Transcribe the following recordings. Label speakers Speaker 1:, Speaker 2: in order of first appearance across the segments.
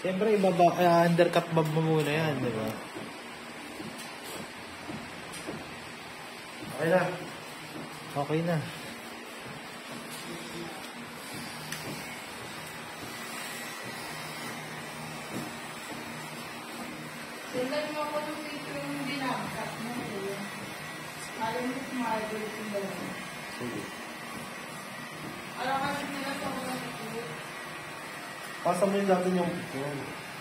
Speaker 1: Siyempre, undercut bob mo muna yan, di ba?
Speaker 2: Okay na.
Speaker 1: Okay na.
Speaker 3: Sindan mo ako ng picture yung dinangkat mo. Alam mo kung ma-idol yung dalawa.
Speaker 1: Sige.
Speaker 3: Alam ka nila ito ako ng picture.
Speaker 2: Pasa mo yung natin yung picture.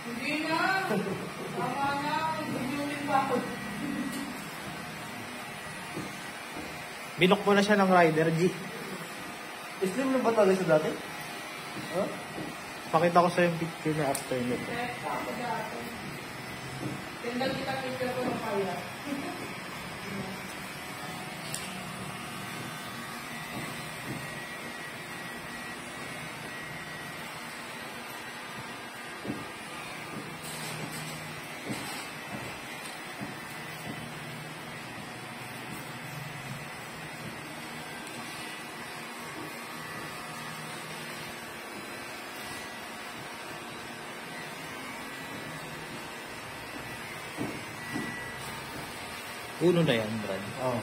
Speaker 3: Hindi na. Tama na. Bumulin pa ako.
Speaker 1: Binok mo na siya ng rider, G.
Speaker 2: Slim na ba talaga sa dati? Huh?
Speaker 1: Pakita ko sa yung picture na after nito.
Speaker 3: Direkta ako dati. Sindan kita picture ko ng kaya.
Speaker 1: Uno na yan, Brad.
Speaker 2: Oo.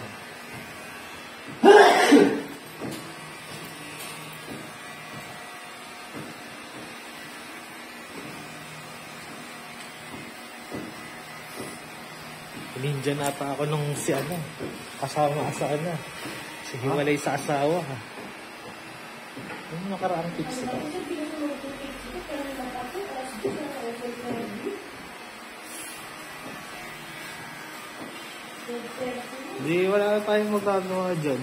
Speaker 1: Ninja na ata ako nung si ano, kasama-asa na. Si hiwalay sa asawa. Yung nakaraang tips ito. Di, wala na tayong magagawa dyan.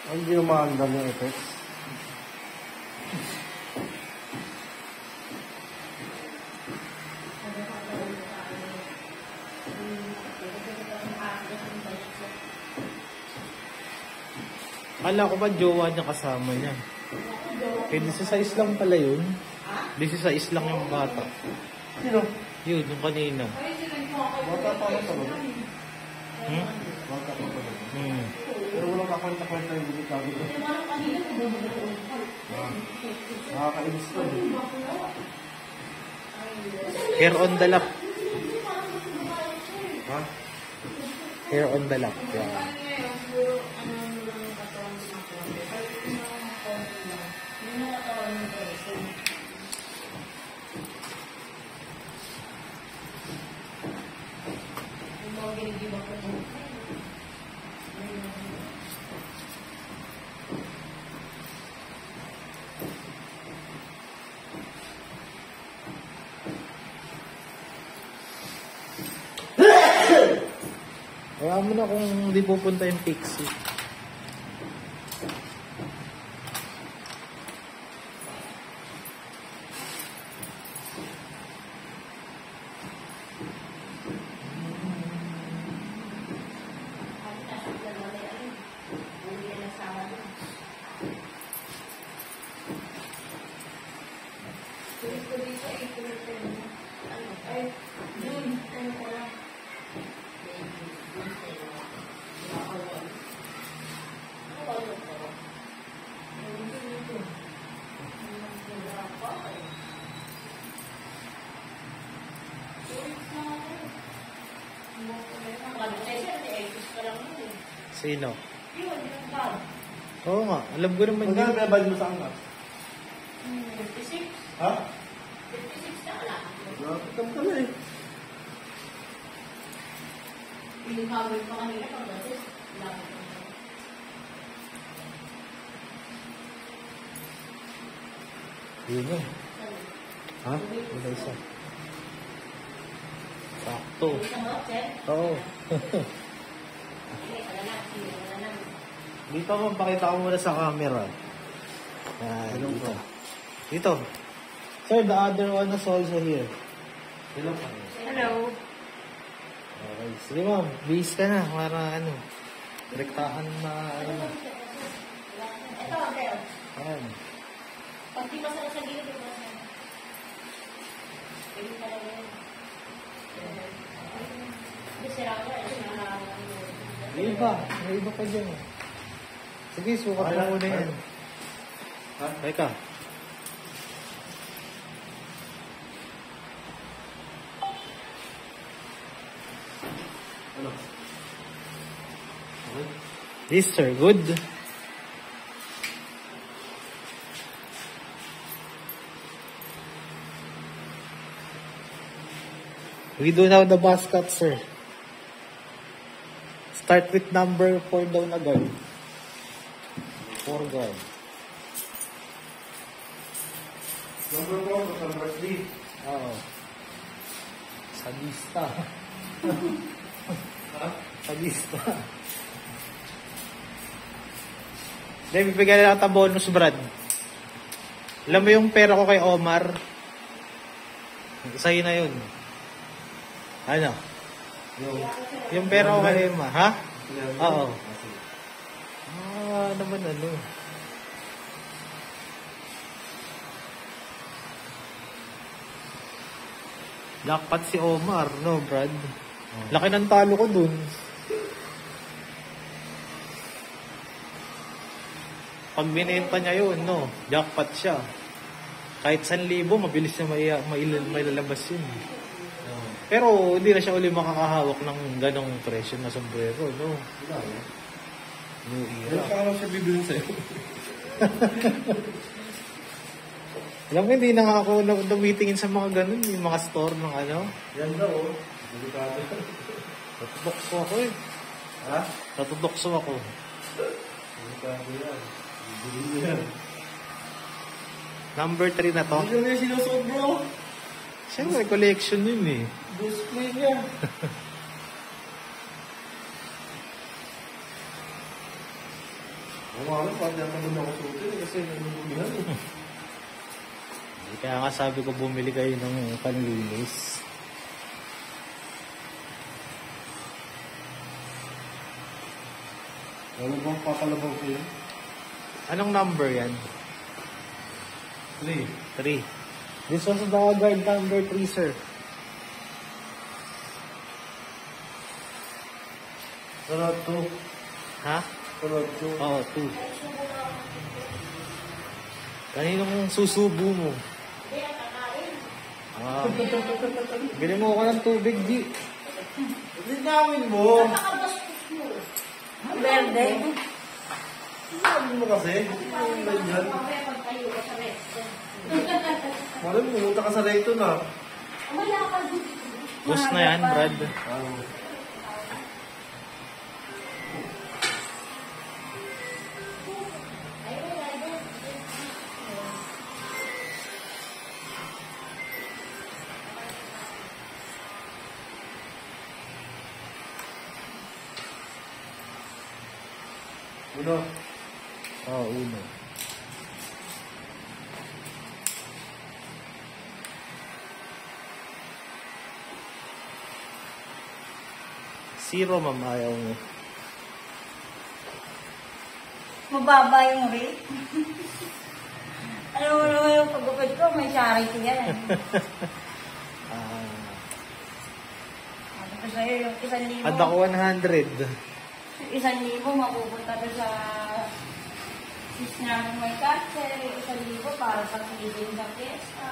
Speaker 2: Ay, hindi na maandam yung effects.
Speaker 1: Kala ko ba jowa niya kasama niya? Eh, 16 lang pala yun. 16 lang yung bata.
Speaker 2: Sino?
Speaker 1: Yun, yung kanina.
Speaker 2: Bata pa lang sa loob.
Speaker 1: Hmm?
Speaker 2: Bata pa pa lang.
Speaker 1: Hmm.
Speaker 2: Pero walang kakwenta-kwenta yung delikado ko. Nakakainis ko eh.
Speaker 1: Hair on the lap.
Speaker 2: Ha?
Speaker 1: Hair on the lap. Yeah. Kaya mo na kung di pupunta yung Pixie. Sino? Oo nga, alam ko naman
Speaker 2: Magkano
Speaker 1: yun.
Speaker 2: binabali mo sa angkas?
Speaker 3: 56?
Speaker 2: Ha?
Speaker 3: 56 na wala.
Speaker 2: Nakakam ka na eh.
Speaker 3: Pinihawin pa kanina pag basis. Lapit ko.
Speaker 1: Yun yun. Ha? Wala isa. Sakto.
Speaker 3: Isang hotel?
Speaker 1: Oo. Dito mo, pakita ko muna sa camera. Dito. Dito. Sir, the other one is also here.
Speaker 2: Ilan pa?
Speaker 3: Hello.
Speaker 1: Okay. Sige ma'am, base ka na para ano. Rektahan na ano.
Speaker 3: Ito, hotel.
Speaker 1: Ayan.
Speaker 3: Pag di masarap sa gilid, diba? Pwede talaga yun. Kasi sira ko,
Speaker 1: May iba pa dyan. Sige, sukat mo muna yan.
Speaker 2: Ha?
Speaker 1: Teka.
Speaker 2: Ano? Okay.
Speaker 1: This, sir. Good. We do now the bus cut, sir. Start with number 4 daw na guard. 4 guard.
Speaker 2: Number 4 o number 3?
Speaker 1: Oo. Sadista.
Speaker 2: Ha?
Speaker 1: Sadista. Dahil bibigyan na natin bonus, Brad. Alam mo yung pera ko kay Omar? Sa'yo na yun. Ano? Yung pera ko kay Emma, ha? Oo. Naman ano. Jackpot si Omar, no, Brad? Laki ng talo ko dun. Pag binenta niya yun, no, jackpot siya. Kahit 1,000, mabilis niya mailalabas yun. Pero hindi na siya uli makakahawak ng ganong presyo na sombrero, no?
Speaker 2: Wala yan.
Speaker 1: New
Speaker 2: Ano
Speaker 1: era.
Speaker 2: ka lang siya bibilin sa'yo?
Speaker 1: Alam mo, hindi na nga ako dumitingin sa mga ganun, yung mga store ng ano.
Speaker 2: Yan daw, oh. Delikado.
Speaker 1: Natutokso ako eh.
Speaker 2: Ha?
Speaker 1: Natutokso ako.
Speaker 2: Delikado yan. Bibilin mo yan.
Speaker 1: Number 3 na to.
Speaker 2: Hindi ko na yung sinusuot, bro.
Speaker 1: Siyempre, collection yun eh.
Speaker 2: Display niya. Umaga, pati ang naman ako suotin kasi nanunumihan eh.
Speaker 1: Kaya nga sabi ko bumili kayo ng panlinis.
Speaker 2: Ano bang papalabaw ko yun?
Speaker 1: Anong number yan?
Speaker 2: 3.
Speaker 1: 3. This was the guard number 3, sir.
Speaker 2: Sarap to.
Speaker 1: Ha?
Speaker 2: Sarap to.
Speaker 1: Oo, 2. Kaninong susubo mo? Bili mo ako ng tubig, di.
Speaker 2: Linawin mo.
Speaker 3: Verde.
Speaker 2: Linawin mo kasi. Yung ganyan. Malam, pumunta ka sa Rayton na.
Speaker 1: Boss na yan, Brad.
Speaker 2: Uno.
Speaker 1: Oo, uno. Zero, ma'am, ayaw mo.
Speaker 3: Mababa yung rate. Alam mo naman yung pagupit ko, may charity yan. Sabi ko sa'yo, yung 1,000.
Speaker 1: Add ako 100.
Speaker 3: 1,000 mapupunta doon sa sis namin may cancer. 1,000 para sa feeding sa fiesta.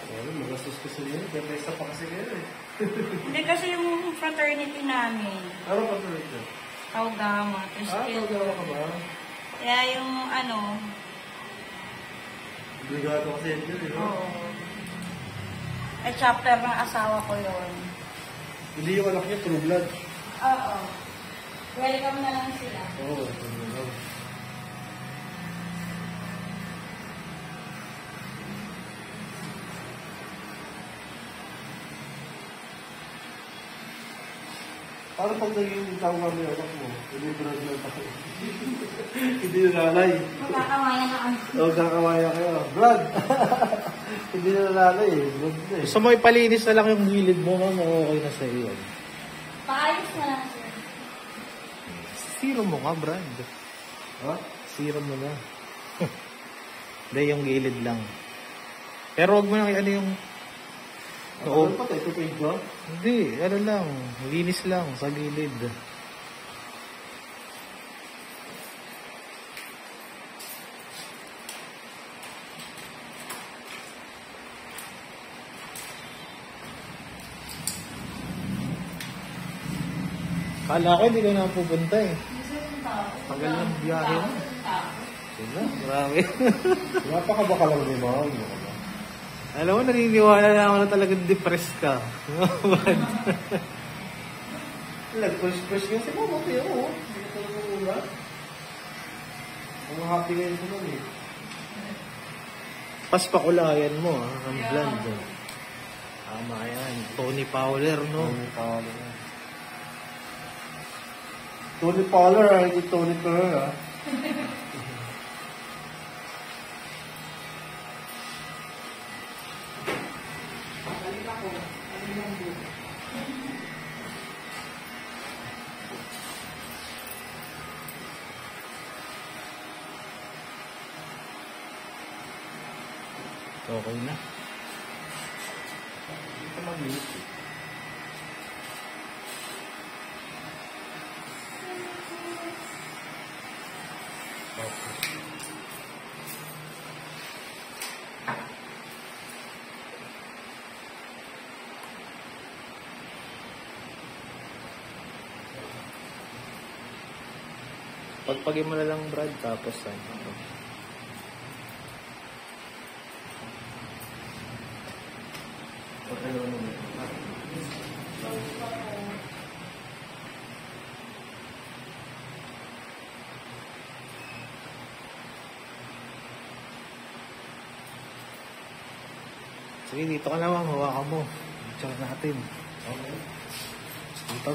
Speaker 2: Ano, magastos ko sa'yo. Kaya pesta pa kasi kayo eh.
Speaker 3: Hindi kasi yung fraternity namin,
Speaker 2: Ano pa ito ito?
Speaker 3: Taugama, Christian.
Speaker 2: Tawagawa ka ba?
Speaker 3: Kaya yung ano,
Speaker 2: Obligado kasi yan yun, no?
Speaker 3: oo. At chapter ng asawa ko yun.
Speaker 2: Hindi yung anak niya, true blood.
Speaker 3: Oo. Welcome na lang sila.
Speaker 2: Oo, true blood. Paano pag naging tao kami yung anak mo? Hindi brad na tayo. Hindi yung nanay.
Speaker 3: Magkakawayan na ang
Speaker 2: O, kakawaya kayo. Brad! Hindi na nanay eh. Brad na eh.
Speaker 1: Gusto mo ipalinis na lang yung gilid mo, ma'am, okay na sa iyo.
Speaker 3: paayos na lang sila.
Speaker 1: Zero mo nga, Brad.
Speaker 2: Ha?
Speaker 1: Zero mo na. Hindi, yung gilid lang. Pero wag mo na ano yung Oo.
Speaker 2: Ano pa tayo? Prepaid ba?
Speaker 1: Hindi, ano lang. Linis lang sa gilid. Kala ko hindi ka na pupunta eh. Tagal ng biyahe mo. Diba? Marami.
Speaker 2: Napakabaka lang ni Ma'am.
Speaker 1: Alam mo, naniniwala na ako na talagang depressed ka.
Speaker 2: Nag-push-push kasi mo, buti ako. Hindi ko talaga. Ang happy ngayon ko nun eh.
Speaker 1: Paspakulayan mo, ang blonde. Tama yan. Tony Fowler, no?
Speaker 2: Tony Fowler, hindi Tony Kerr, ha?
Speaker 1: Okay na.
Speaker 2: Ito mag-iit eh.
Speaker 1: Pagpagin mo na lang, Brad, tapos ano. Sige, dito ka naman, hawakan mo. Picture natin.
Speaker 2: Okay.
Speaker 1: Dito.